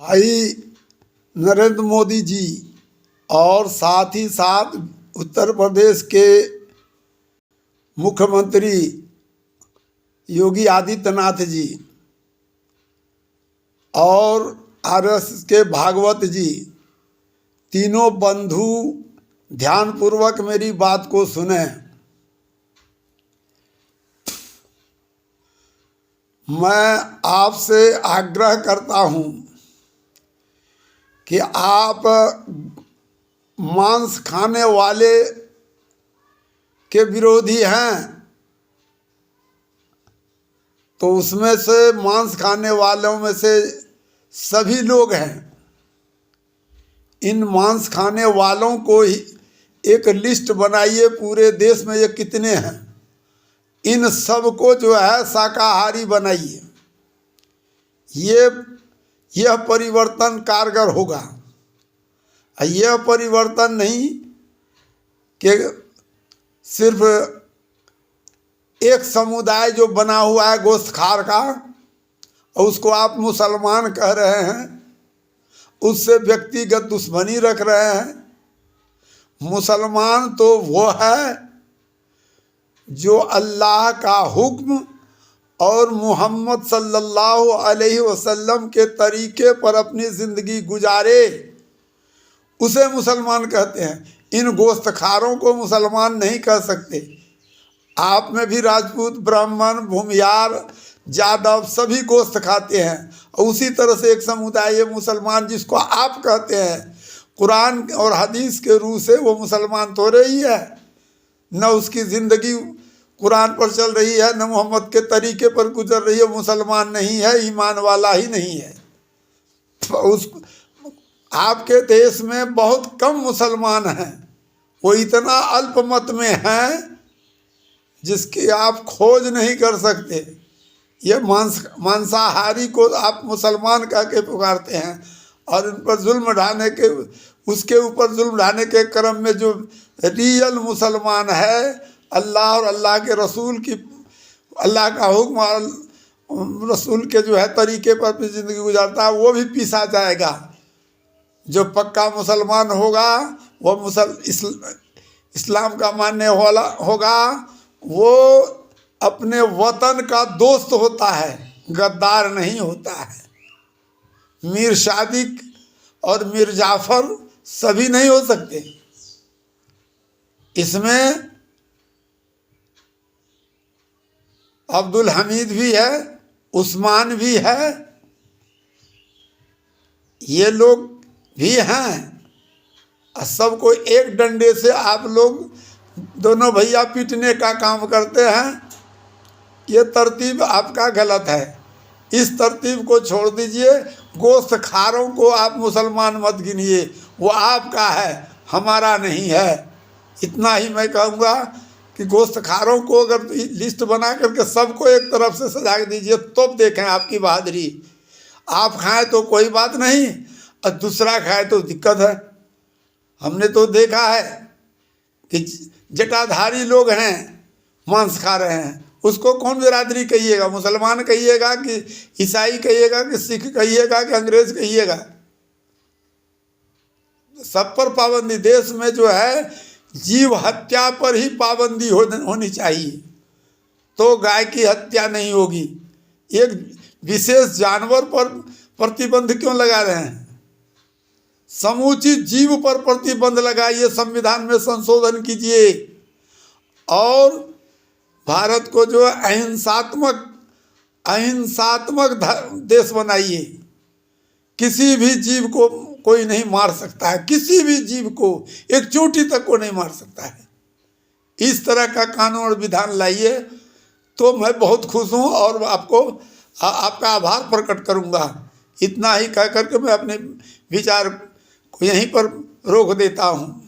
भाई नरेंद्र मोदी जी और साथ ही साथ उत्तर प्रदेश के मुख्यमंत्री योगी आदित्यनाथ जी और आरएसएस के भागवत जी तीनों बंधु ध्यानपूर्वक मेरी बात को सुने। मैं आपसे आग्रह करता हूं कि आप मांस खाने वाले के विरोधी हैं, तो उसमें से मांस खाने वालों में से सभी लोग हैं। इन मांस खाने वालों को ही एक लिस्ट बनाइए, पूरे देश में ये कितने हैं, इन सब को जो है शाकाहारी बनाइए। यह परिवर्तन कारगर होगा। यह परिवर्तन नहीं कि सिर्फ एक समुदाय जो बना हुआ है गोश्तखार का और उसको आप मुसलमान कह रहे हैं, उससे व्यक्तिगत दुश्मनी रख रहे हैं। मुसलमान तो वो है जो अल्लाह का हुक्म और मोहम्मद सल्लल्लाहु अलैहि वसल्लम के तरीके पर अपनी ज़िंदगी गुजारे, उसे मुसलमान कहते हैं। इन गोश्तखारों को मुसलमान नहीं कह सकते। आप में भी राजपूत, ब्राह्मण, भूमियार, जादव सभी गोश्त खाते हैं, और उसी तरह से एक समुदाय है मुसलमान जिसको आप कहते हैं। कुरान और हदीस के रूह से वो मुसलमान तो रही है, न उसकी ज़िंदगी कुरान पर चल रही है, न मोहम्मद के तरीके पर गुजर रही है, मुसलमान नहीं है, ईमान वाला ही नहीं है। उस आपके देश में बहुत कम मुसलमान हैं, वो इतना अल्पमत में हैं जिसकी आप खोज नहीं कर सकते। ये मांसाहारी को आप मुसलमान कह के पुकारते हैं, और उन पर जुल्म ढाने के, उसके ऊपर जुल्म ढाने के क्रम में जो रियल मुसलमान है, अल्लाह और अल्लाह के रसूल की, अल्लाह का हुक्म और रसूल के जो है तरीके पर अपनी ज़िंदगी गुजारता है, वो भी पीसा जाएगा। जो पक्का मुसलमान होगा वो इस्लाम का मानने वाला होगा, वो अपने वतन का दोस्त होता है, गद्दार नहीं होता है। मीर सादिक और मीर जाफर सभी नहीं हो सकते। इसमें अब्दुल हमीद भी है, उस्मान भी है, ये लोग भी हैं। सबको एक डंडे से आप लोग दोनों भैया पीटने का काम करते हैं। ये तरतीब आपका गलत है। इस तरतीब को छोड़ दीजिए। गोश्तखारों को आप मुसलमान मत गिनिए, वो आपका है, हमारा नहीं है। इतना ही मैं कहूँगा कि गोश्तखारों को अगर लिस्ट बना करके सबको एक तरफ से सजा दीजिए, तो देखें आपकी बहादुरी। आप खाएं तो कोई बात नहीं, और दूसरा खाए तो दिक्कत है। हमने तो देखा है कि जटाधारी लोग हैं, मांस खा रहे हैं। उसको कौन बिरादरी कहिएगा? मुसलमान कहिएगा कि ईसाई कहिएगा कि सिख कहिएगा कि अंग्रेज कहिएगा? सब पर पाबंदी। देश में जो है जीव हत्या पर ही पाबंदी होनी चाहिए, तो गाय की हत्या नहीं होगी। एक विशेष जानवर पर प्रतिबंध क्यों लगा रहे हैं? समूची जीव पर प्रतिबंध लगाइए, संविधान में संशोधन कीजिए, और भारत को जो अहिंसात्मक देश बनाइए। किसी भी जीव को कोई नहीं मार सकता है, किसी भी जीव को, एक चोटी तक को नहीं मार सकता है। इस तरह का कानून और विधान लाइए, तो मैं बहुत खुश हूँ और आपका आभार प्रकट करूँगा। इतना ही कह करके मैं अपने विचार को यहीं पर रोक देता हूँ।